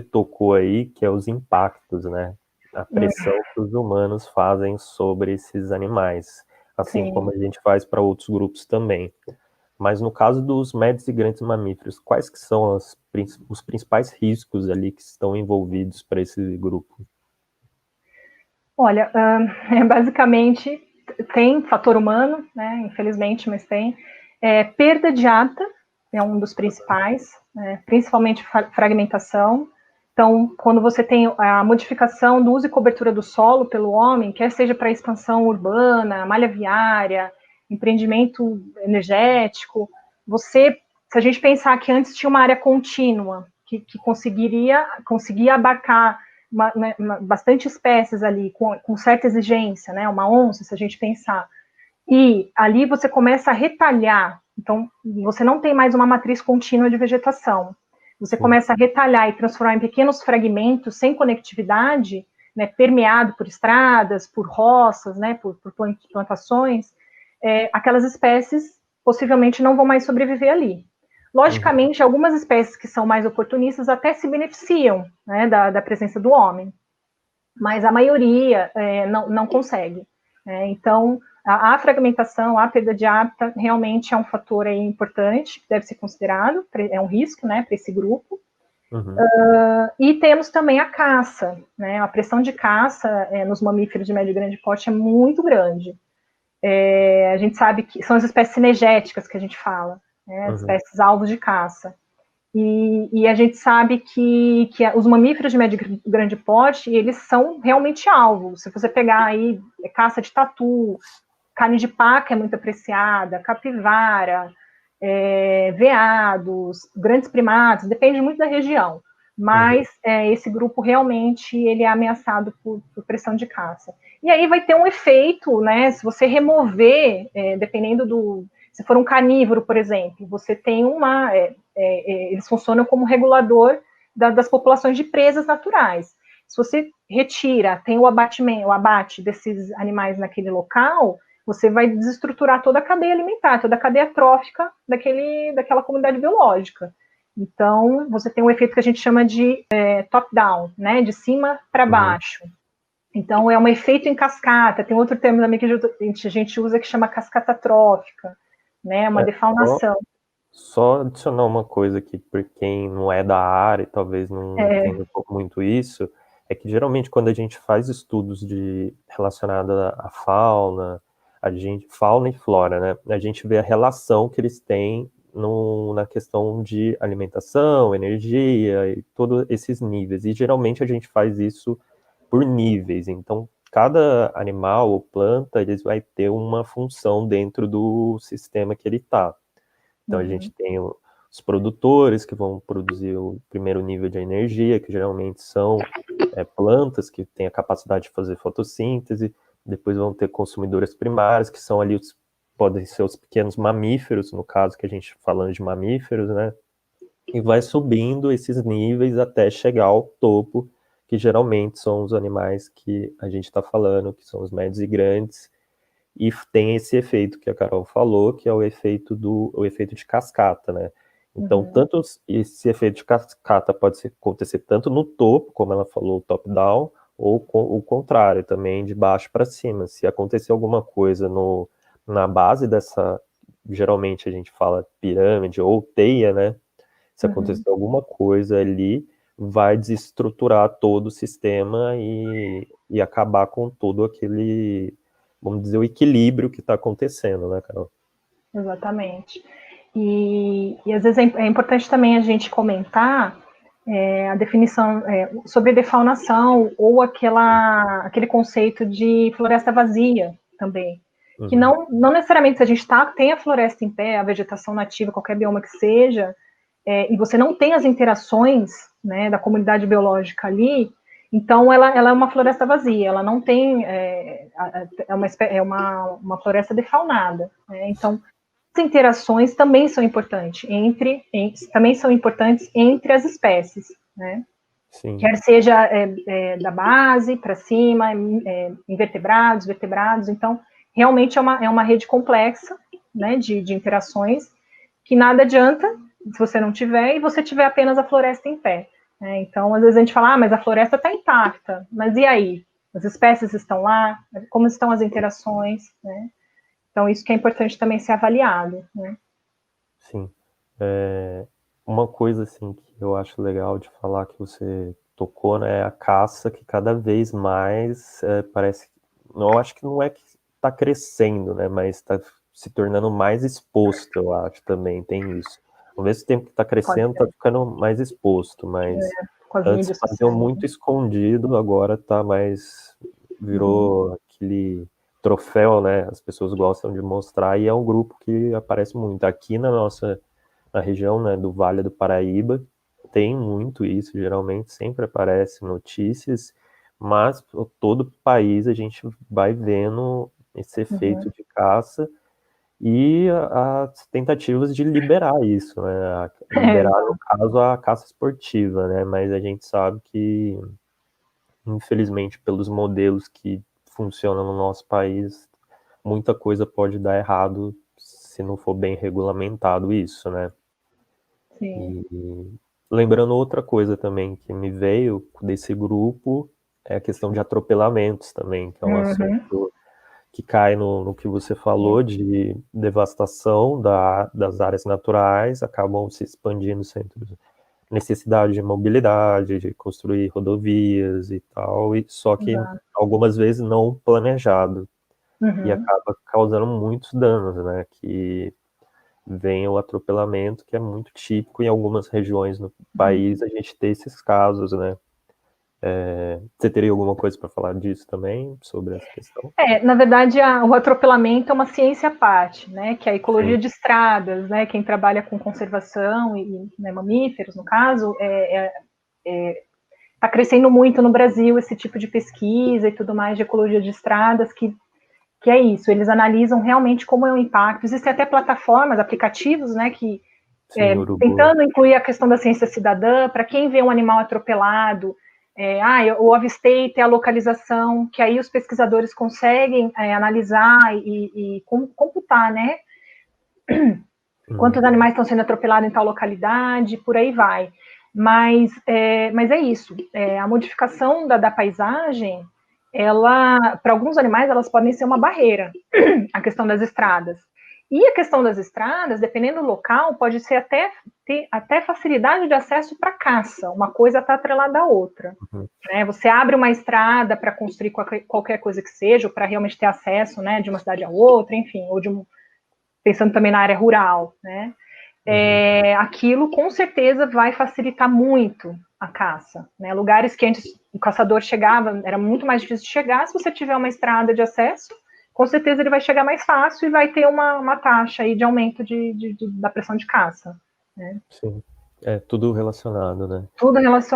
tocou aí, que é os impactos, né? A pressão que os humanos fazem sobre esses animais, assim Sim. como a gente faz para outros grupos também. Mas no caso dos médios e grandes mamíferos, quais que são os principais riscos ali que estão envolvidos para esse grupo? Olha, basicamente tem fator humano, né, infelizmente, mas tem. Perda de hábitat é um dos principais, principalmente fragmentação. Então, quando você tem a modificação do uso e cobertura do solo pelo homem, quer seja para expansão urbana, malha viária, empreendimento energético, se a gente pensar que antes tinha uma área contínua, que conseguia abarcar bastante espécies ali, com certa exigência, né, uma onça, se a gente pensar, e ali você começa a retalhar, então você não tem mais uma matriz contínua de vegetação, você Sim. começa a retalhar e transformar em pequenos fragmentos sem conectividade, né, permeado por estradas, por roças, né, por plantações, aquelas espécies possivelmente não vão mais sobreviver ali. Logicamente, algumas espécies que são mais oportunistas até se beneficiam, né, da presença do homem, mas a maioria não consegue. Então, a fragmentação, a perda de hábitat, realmente é um fator aí importante, que deve ser considerado, é um risco, né, para esse grupo. E temos também a caça, né, a pressão de caça nos mamíferos de médio e grande porte é muito grande. A gente sabe que são as espécies cinegéticas que a gente fala, né, as espécies alvos de caça. E a gente sabe que os mamíferos de médio e grande porte, eles são realmente alvos. Se você pegar aí caça de tatu, carne de paca é muito apreciada, capivara, veados, grandes primatas, depende muito da região. Mas esse grupo realmente ele é ameaçado por pressão de caça. E aí vai ter um efeito, né? Se você remover, dependendo do... Se for um carnívoro, por exemplo, você tem uma... eles funcionam como regulador das populações de presas naturais. Se você retira, tem o abate desses animais naquele local, você vai desestruturar toda a cadeia alimentar, toda a cadeia trófica daquela comunidade biológica. Então, você tem um efeito que a gente chama de top-down, né, de cima para baixo. Então, é um efeito em cascata. Tem outro termo também que a gente usa que chama cascata trófica, né, uma defaunação. Só adicionar uma coisa aqui, por quem não é da área e talvez não entenda muito isso, é que geralmente quando a gente faz estudos relacionados à fauna, fauna e flora, né, a gente vê a relação que eles têm na questão de alimentação, energia e todos esses níveis. E geralmente a gente faz isso por níveis. Então, cada animal ou planta, eles vai ter uma função dentro do sistema que ele está. Então, a gente tem os produtores que vão produzir o primeiro nível de energia, que geralmente são plantas que têm a capacidade de fazer fotossíntese, depois vão ter consumidoras primárias, que são ali podem ser os pequenos mamíferos, no caso que a gente falando de mamíferos, né? E vai subindo esses níveis até chegar ao topo, que geralmente são os animais que a gente está falando, que são os médios e grandes, e tem esse efeito que a Carol falou, que é o efeito de cascata, né? Então, tanto esse efeito de cascata pode acontecer tanto no topo, como ela falou, top-down, ou o contrário, também de baixo para cima. Se acontecer alguma coisa na base dessa, geralmente a gente fala pirâmide ou teia, né? Se acontecer alguma coisa ali, vai desestruturar todo o sistema e acabar com todo aquele, vamos dizer, o equilíbrio que está acontecendo, né, Carol? Exatamente. E às vezes é importante também a gente comentar a definição sobre defaunação ou aquele conceito de floresta vazia também. Que não necessariamente se a gente tem a floresta em pé, a vegetação nativa, qualquer bioma que seja, e você não tem as interações, né, da comunidade biológica ali, então ela é uma floresta vazia, ela não tem, uma floresta defaunada, né? Então as interações também são importantes entre as espécies, né? Sim. Quer seja da base para cima, invertebrados, vertebrados, então realmente é uma rede complexa, né, de interações que nada adianta se você não tiver e você tiver apenas a floresta em pé. né? Então, às vezes a gente fala, mas a floresta está intacta, mas e aí? As espécies estão lá? Como estão as interações, né? Então, isso que é importante também ser avaliado, né? Sim. Uma coisa assim que eu acho legal de falar que você tocou, né, é a caça que cada vez mais parece, eu acho que não é que está crescendo, né, mas está se tornando mais exposto, eu acho também tem isso. Ao mesmo tempo que está Pode crescendo, está ser, ficando mais exposto, mas com as antes mídias faziam sociais, muito né? escondido, agora tá mais, virou aquele troféu, né? As pessoas gostam de mostrar e é um grupo que aparece muito. Aqui na região, né, do Vale do Paraíba, tem muito isso, geralmente sempre aparece notícias, mas por todo o país a gente vai vendo esse efeito de caça e as tentativas de liberar isso, né? Liberar, no Exato. caso, a caça esportiva, né? Mas a gente sabe que, infelizmente, pelos modelos que funcionam no nosso país, muita coisa pode dar errado se não for bem regulamentado isso, né? Sim. E lembrando outra coisa também que me veio desse grupo é a questão de atropelamentos também, que é um Uhum. assunto que cai no que você falou de devastação das áreas naturais, acabam se expandindo centros, necessidade de mobilidade, de construir rodovias e tal, e só que Exato. algumas vezes não planejado e Uhum. acaba causando muitos danos, né? Que vem o atropelamento, que é muito típico em algumas regiões no país, a gente ter esses casos, né? Você teria alguma coisa para falar disso também, sobre essa questão? Na verdade, o atropelamento é uma ciência à parte, né? Que é a ecologia Sim. de estradas, né? Quem trabalha com conservação e né, mamíferos, no caso, está crescendo muito no Brasil esse tipo de pesquisa e tudo mais de ecologia de estradas, que é isso, eles analisam realmente como é o impacto. Existem até plataformas, aplicativos, né, que Sim, urubu. tentando incluir a questão da ciência cidadã, para quem vê um animal atropelado, eu avistei, ter a localização, que aí os pesquisadores conseguem analisar e computar, né, quantos animais estão sendo atropelados em tal localidade, por aí vai. Mas é isso, a modificação da paisagem, ela, para alguns animais, elas podem ser uma barreira, a questão das estradas. E a questão das estradas, dependendo do local, pode ser ter até facilidade de acesso para caça. Uma coisa está atrelada à outra. Uhum. Né? Você abre uma estrada para construir qualquer coisa que seja, ou para realmente ter acesso, né, de uma cidade a outra, enfim, ou pensando também na área rural, né? Uhum. Aquilo com certeza vai facilitar muito a caça, né? Lugares que antes o caçador chegava, era muito mais difícil de chegar, se você tiver uma estrada de acesso, com certeza ele vai chegar mais fácil e vai ter uma taxa aí de aumento da pressão de caça, né? Sim. É tudo relacionado, né? Tudo relacionado.